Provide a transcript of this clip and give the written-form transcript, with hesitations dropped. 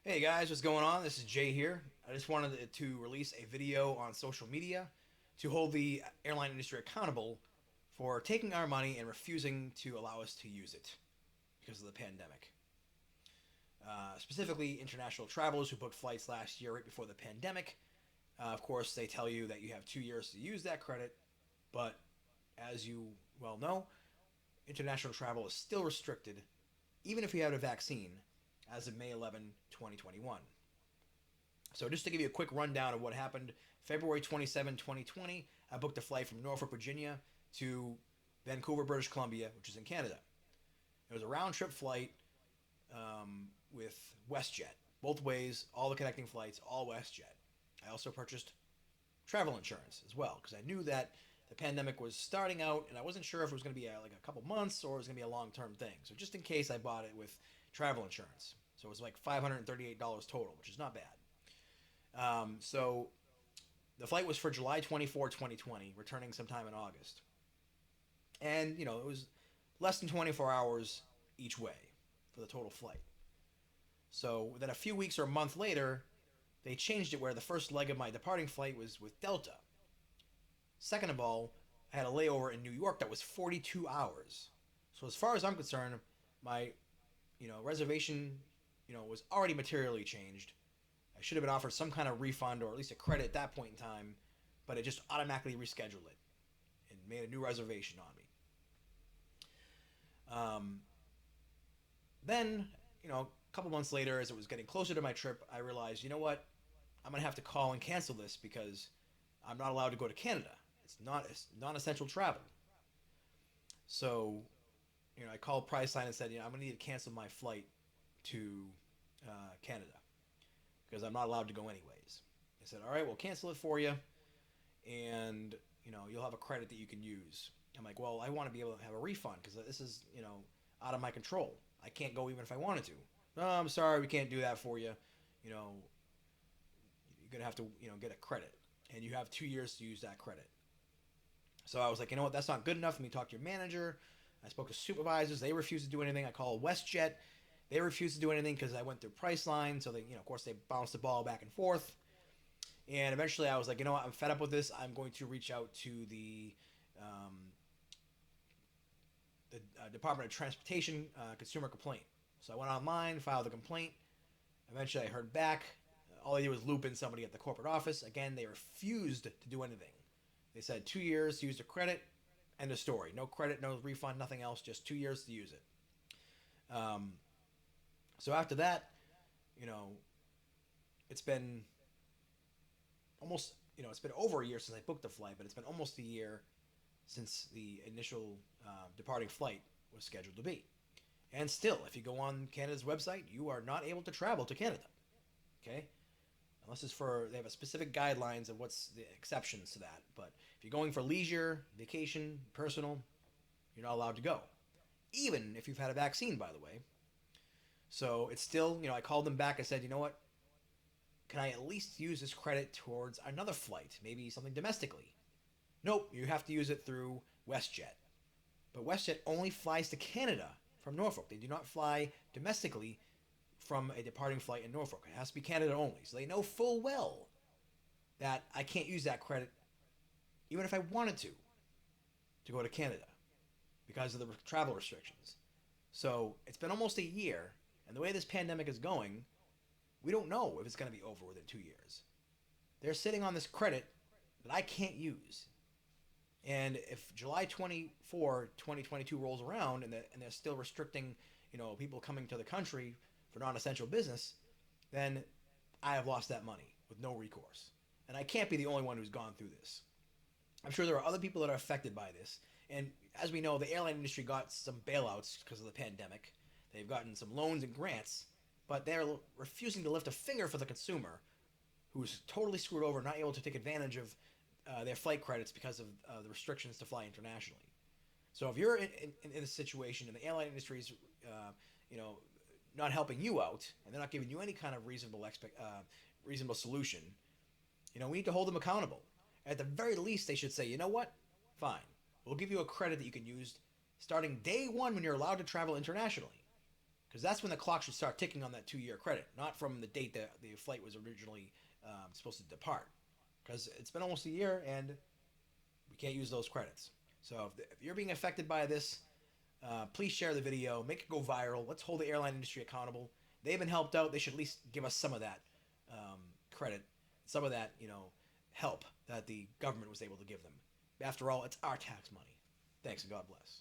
Hey guys, what's going on? This is Jay here. I just wanted to release a video on social media to hold the airline industry accountable for taking our money and refusing to allow us to use it because of the pandemic. Specifically, international travelers who booked flights last year right before the pandemic. Of course, they tell you that you have 2 years to use that credit, but as you well know, international travel is still restricted, even if you have a vaccine, as of May 11, 2021. So just to give you a quick rundown of what happened, February 27, 2020, I booked a flight from Norfolk, Virginia to Vancouver, British Columbia, which is in Canada. It was a round trip flight with Westjet. Both ways, all the connecting flights, all Westjet. I also purchased travel insurance as well because I knew that the pandemic was starting out and I wasn't sure if it was going to be like a couple months or it was going to be a long term thing. So just in case, I bought it with travel insurance. So it was like $538 total, which is not bad. So the flight was for July 24, 2020, returning sometime in August. And, it was less than 24 hours each way for the total flight. So then a few weeks or a month later, they changed it where the first leg of my departing flight was with Delta. Second of all, I had a layover in New York that was 42 hours. So as far as I'm concerned, my reservation was already materially changed. I should have been offered some kind of refund or at least a credit at that point in time, but it just automatically rescheduled it and made a new reservation on me. Then, a couple months later, as it was getting closer to my trip, I realized, you know what? I'm going to have to call and cancel this because I'm not allowed to go to Canada. It's non-essential travel. So, I called Priceline and said, I'm going to need to cancel my flight to Canada because I'm not allowed to go anyways. They said, all right, we'll cancel it for you, and you'll have a credit that you can use. I'm like, well, I want to be able to have a refund because this is out of my control. I can't go even if I wanted to. No, I'm sorry, we can't do that for you. You're gonna have to get a credit, and you have 2 years to use that credit. So I was like, you know what, that's not good enough. Let me talk to your manager. I spoke to supervisors. They refused to do anything. I called Westjet. They refused to do anything because I went through Priceline. So they, of course, they bounced the ball back and forth. And eventually, I was like, you know what, I'm fed up with this. I'm going to reach out to the Department of Transportation consumer complaint. So I went online, filed a complaint. Eventually, I heard back. All I did was loop in somebody at the corporate office. Again, they refused to do anything. They said 2 years to use the credit. End of story. No credit, no refund, nothing else. Just 2 years to use it. So after that, you know, it's been almost, it's been over a year since I booked the flight, but it's been almost a year since the initial departing flight was scheduled to be. And still, if you go on Canada's website, you are not able to travel to Canada. Okay? Unless it's they have a specific guidelines of what's the exceptions to that. But if you're going for leisure, vacation, personal, you're not allowed to go. Even if you've had a vaccine, by the way. So it's still, I called them back. I said, you know what? Can I at least use this credit towards another flight? Maybe something domestically. Nope, you have to use it through Westjet. But Westjet only flies to Canada from Norfolk. They do not fly domestically from a departing flight in Norfolk. It has to be Canada only. So they know full well that I can't use that credit even if I wanted to go to Canada because of the travel restrictions. So it's been almost a year, and the way this pandemic is going, we don't know if it's going to be over within 2 years. They're sitting on this credit that I can't use. And if July 24, 2022 rolls around and they're still restricting, people coming to the country for non-essential business, then I have lost that money with no recourse. And I can't be the only one who's gone through this. I'm sure there are other people that are affected by this. And as we know, the airline industry got some bailouts because of the pandemic. They've gotten some loans and grants, but they're refusing to lift a finger for the consumer who's totally screwed over, not able to take advantage of their flight credits because of the restrictions to fly internationally. So if you're in a situation and the airline industry is, not helping you out and they're not giving you any kind of reasonable solution, we need to hold them accountable. At the very least, they should say, you know what? Fine. We'll give you a credit that you can use starting day one when you're allowed to travel internationally. because that's when the clock should start ticking on that 2 year credit, not from the date that the flight was originally supposed to depart. Because it's been almost a year and we can't use those credits. So if you're being affected by this, please share the video, make it go viral. Let's hold the airline industry accountable. They've been helped out. They should at least give us some of that credit, some of that help that the government was able to give them. After all, it's our tax money. Thanks and God bless.